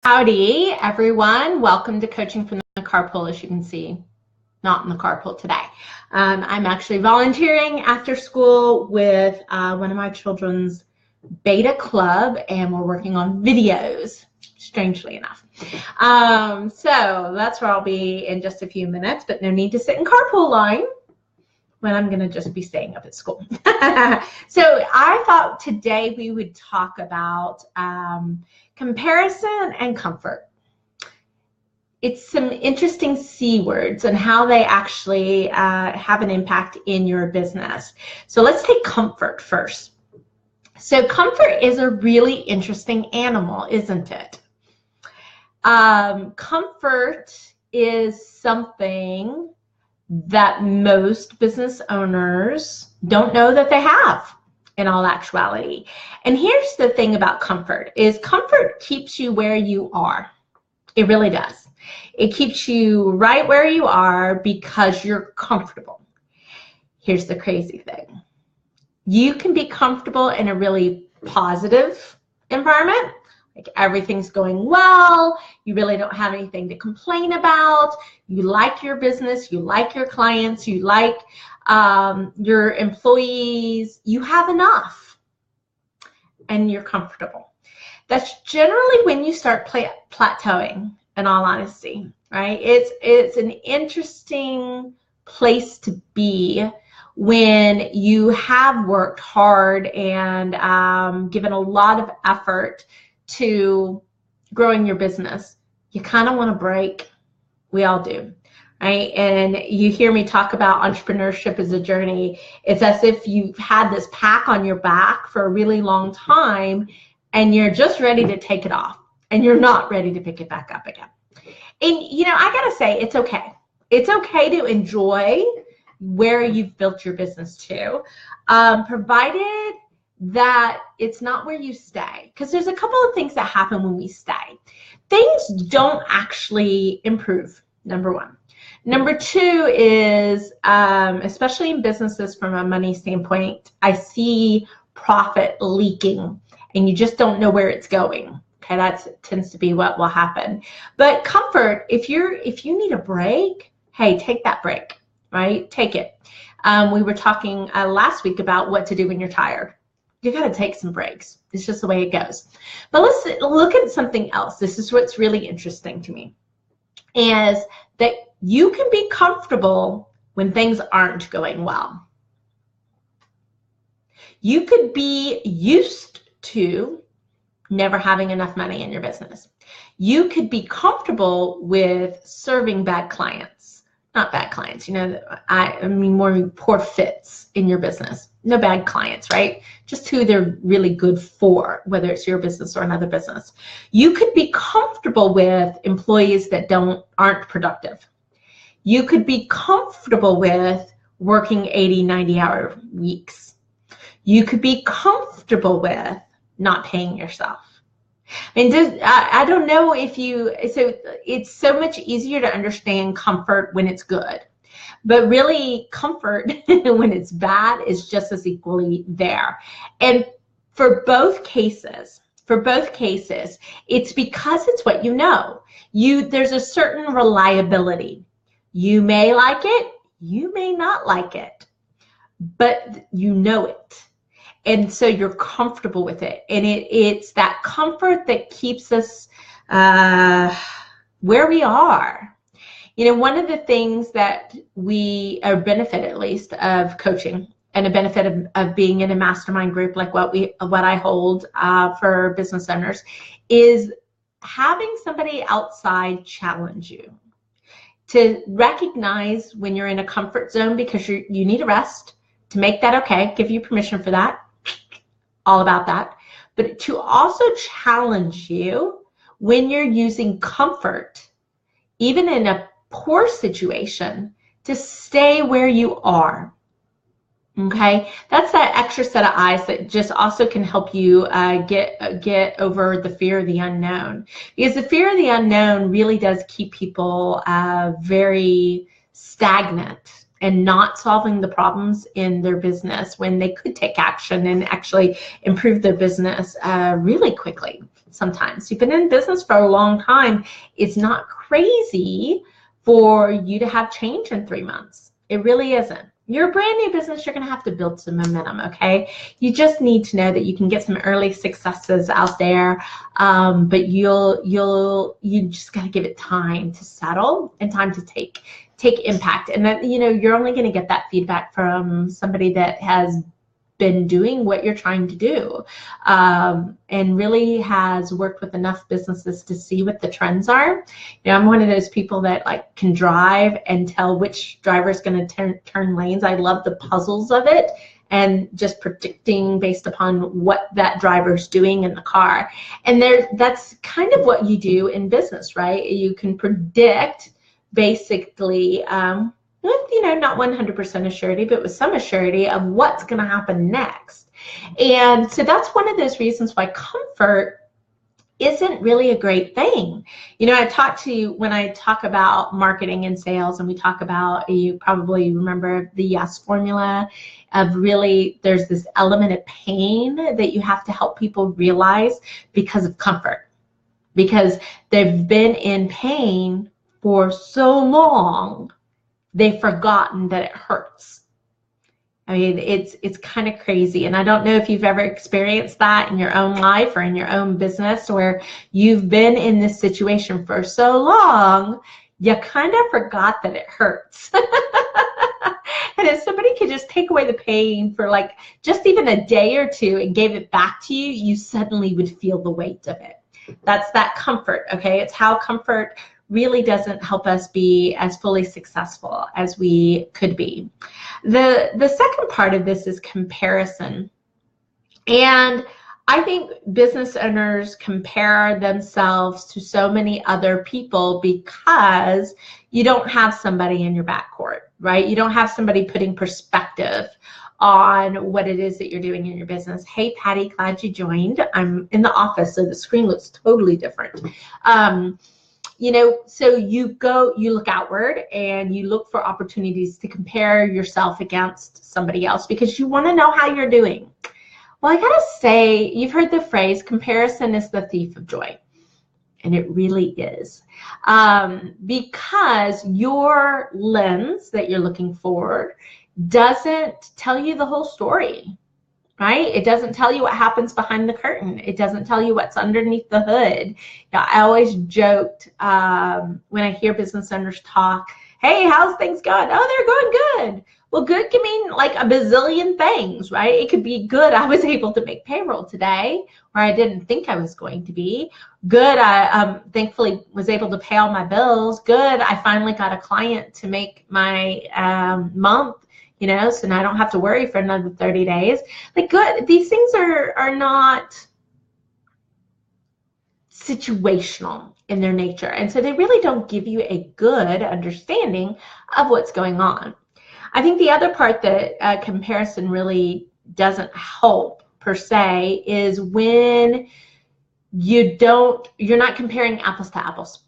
Howdy, everyone. Welcome to Coaching from the Carpool. As you can see, not in the carpool today. I'm actually volunteering after school with one of my children's beta club, and we're working on videos, strangely enough. So that's where I'll be in just a few minutes, but no need to sit in carpool line when I'm going to just be staying up at school. So I thought today we would talk about comparison and comfort. It's some interesting C words and how they actually have an impact in your business. So let's take comfort first. So comfort is a really interesting animal, isn't it? Comfort is something that most business owners don't know that they have in all actuality. And here's the thing about comfort is comfort keeps you where you are. It really does. It keeps you right where you are because you're comfortable. Here's the crazy thing. You can be comfortable in a really positive environment. Like everything's going well, you really don't have anything to complain about, you like your business, you like your clients, you like your employees, you have enough, and you're comfortable. That's generally when you start plateauing, in all honesty, right? It's an interesting place to be when you have worked hard and given a lot of effort to growing your business. You kind of want to break. We all do, right? And you hear me talk about entrepreneurship as a journey. It's as if you've had this pack on your back for a really long time and you're just ready to take it off and you're not ready to pick it back up again. And you know, I gotta say, it's okay. It's okay to enjoy where you've built your business to, provided that it's not where you stay, because there's a couple of things that happen when we stay. Things don't actually improve, number one. Number two is, especially in businesses from a money standpoint, I see profit leaking and you just don't know where it's going. Okay, that tends to be what will happen. But comfort, if you need a break, hey, take that break, right? Take it. We were talking last week about what to do when you're tired. You got to take some breaks. It's just the way it goes. But let's look at something else. This is what's really interesting to me, is that you can be comfortable when things aren't going well. You could be used to never having enough money in your business. You could be comfortable with serving bad clients. Not bad clients, you know, I mean more poor fits in your business. No bad clients, right? Just who they're really good for, whether it's your business or another business. You could be comfortable with employees that aren't productive. You could be comfortable with working 80, 90-hour weeks. You could be comfortable with not paying yourself. I mean, I don't know if so it's so much easier to understand comfort when it's good. But really, comfort when it's bad is just as equally there. And for both cases, it's because it's what you know. There's a certain reliability. You may like it, you may not like it, but you know it. And so you're comfortable with it. And it's that comfort that keeps us where we are. You know, one of the things that a benefit at least of coaching and a benefit of being in a mastermind group like what I hold for business owners is having somebody outside challenge you to recognize when you're in a comfort zone because you need a rest, to make that okay, give you permission for that, all about that, but to also challenge you when you're using comfort, even in a poor situation, to stay where you are. Okay, that's that extra set of eyes that just also can help you get over the fear of the unknown, because the fear of the unknown really does keep people very stagnant and not solving the problems in their business when they could take action and actually improve their business really quickly. sometimes. You've been in business for a long time. It's not crazy for you to have change in 3 months. It really isn't. You're a brand new business, you're going to have to build some momentum, okay? You just need to know that you can get some early successes out there, but you just got to give it time to settle and time to take impact. And that, you know, you're only going to get that feedback from somebody that has been doing what you're trying to do, and really has worked with enough businesses to see what the trends are. You know, I'm one of those people that like can drive and tell which driver is going to turn lanes. I love the puzzles of it and just predicting based upon what that driver's doing in the car. And that's kind of what you do in business, right? You can predict basically, with, you know, not 100% assurity, but with some assurity of what's going to happen next. And so that's one of those reasons why comfort isn't really a great thing. You know, when I talk about marketing and sales, and we talk about, you probably remember the YES formula of really, there's this element of pain that you have to help people realize because of comfort, because they've been in pain for so long, they've forgotten that it hurts. I mean, it's kind of crazy. And I don't know if you've ever experienced that in your own life or in your own business, where you've been in this situation for so long, you kind of forgot that it hurts. And if somebody could just take away the pain for like just even a day or two and gave it back to you, you suddenly would feel the weight of it. That's that comfort, okay? It's how comfort really doesn't help us be as fully successful as we could be. The second part of this is comparison. And I think business owners compare themselves to so many other people because you don't have somebody in your backcourt, right? You don't have somebody putting perspective on what it is that you're doing in your business. Hey, Patty, glad you joined. I'm in the office, so the screen looks totally different. You know, so you look outward and you look for opportunities to compare yourself against somebody else because you want to know how you're doing. Well, I gotta say, you've heard the phrase, comparison is the thief of joy. And it really is. Because your lens that you're looking for doesn't tell you the whole story. Right? It doesn't tell you what happens behind the curtain. It doesn't tell you what's underneath the hood. You know, I always joked when I hear business owners talk, hey, how's things going? Oh, they're going good. Well, good can mean like a bazillion things, right? It could be good, I was able to make payroll today, where I didn't think I was going to be. Good, I thankfully was able to pay all my bills. Good, I finally got a client to make my month. You know, so now I don't have to worry for another 30 days. Like, good, these things are not situational in their nature. And so they really don't give you a good understanding of what's going on. I think the other part that comparison really doesn't help per se is when you're not comparing apples to apples.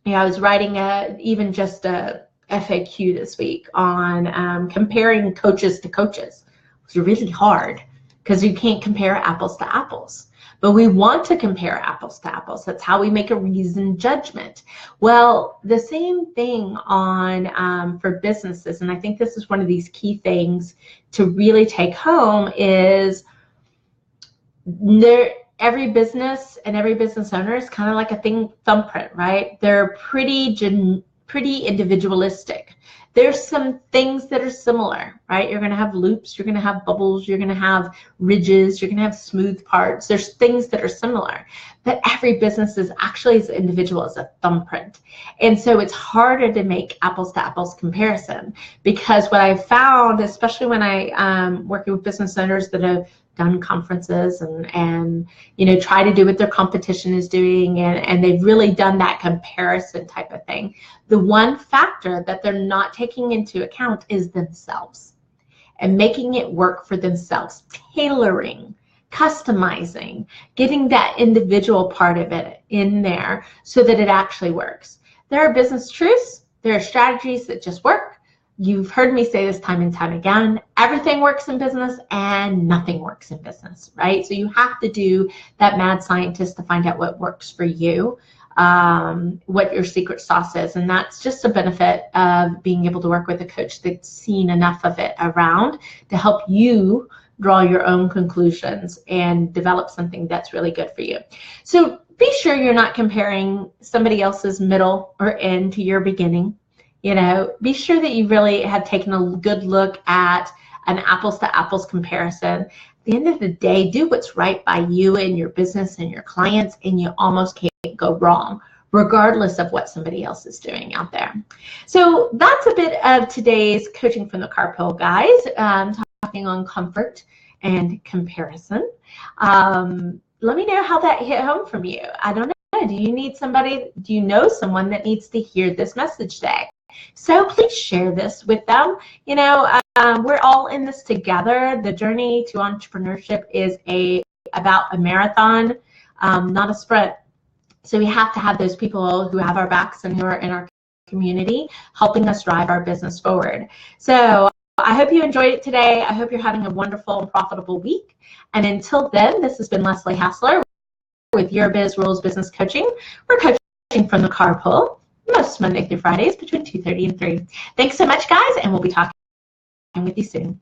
You know, I was writing even just a FAQ this week on comparing coaches to coaches. It was really hard because you can't compare apples to apples, but we want to compare apples to apples. That's how we make a reasoned judgment. Well, the same thing on for businesses, and I think this is one of these key things to really take home is every business and every business owner is kind of like a thumbprint, right? They're pretty individualistic. There's some things that are similar, right? You're going to have loops, you're going to have bubbles, you're going to have ridges, you're going to have smooth parts. There's things that are similar, but every business is actually as individual as a thumbprint. And so it's harder to make apples to apples comparison, because what I've found, especially when I'm working with business owners that have done conferences and you know, try to do what their competition is doing, and they've really done that comparison type of thing. The one factor that they're not taking into account is themselves and making it work for themselves, tailoring, customizing, getting that individual part of it in there so that it actually works. There are business truths, there are strategies that just work. you've heard me say this time and time again, everything works in business and nothing works in business, right? So you have to do that mad scientist to find out what works for you, what your secret sauce is. And that's just a benefit of being able to work with a coach that's seen enough of it around to help you draw your own conclusions and develop something that's really good for you. So be sure you're not comparing somebody else's middle or end to your beginning. You know, be sure that you really have taken a good look at an apples to apples comparison. At the end of the day, do what's right by you and your business and your clients, and you almost can't go wrong, regardless of what somebody else is doing out there. So that's a bit of today's Coaching from the Carpool, guys, talking on comfort and comparison. Let me know how that hit home from you. I don't know. Do you need somebody? Do you know someone that needs to hear this message today? So please share this with them. You know, we're all in this together. The journey to entrepreneurship is about a marathon, not a sprint. So we have to have those people who have our backs and who are in our community helping us drive our business forward. So I hope you enjoyed it today. I hope you're having a wonderful and profitable week. And until then, this has been Leslie Hassler with Your Biz Rules Business Coaching. We're coaching from the carpool, most Monday through Fridays between 2:30 and 3. Thanks so much, guys, and we'll be talking with you soon.